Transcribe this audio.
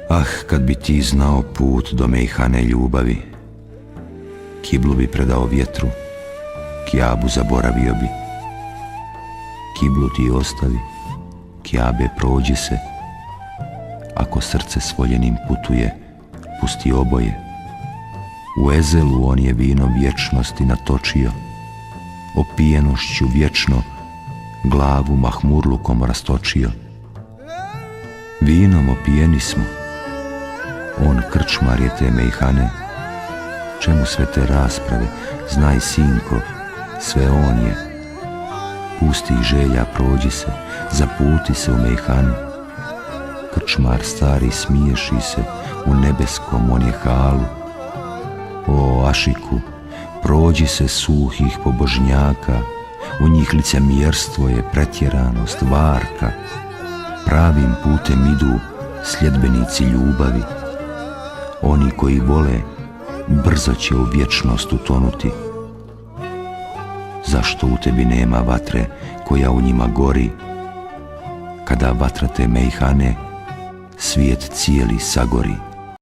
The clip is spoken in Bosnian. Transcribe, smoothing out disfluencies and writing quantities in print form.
Ah, kad bi ti znao put do mejhane ljubavi, kiblu bi predao vjetru, kjabu zaboravio bi. Kiblu ti ostavi, kjabe prođi se. Ako srce s voljenim putuje, pusti oboje. U ezelu on je vino vječnosti natočio, opijenošću vječno glavu mahmurlukom rastočio. Vinom opijeni smo, on krčmar je te mejhane. Čemu sve te rasprave, znaj sinko, sve on je. Pustih želja prođi se, zaputi se u mejhanu. Krčmar stari smiješi se, u nebeskom on je halu. O ašiku, prođi se suhih pobožnjaka, u njih licemjerstvo je pretjeranost, varka. Pravim putem idu sljedbenici ljubavi. Oni koji vole, brzo će u vječnost utonuti. Zašto u tebi nema vatre koja u njima gori? Kada vatra te mejhane, svijet cijeli sagori.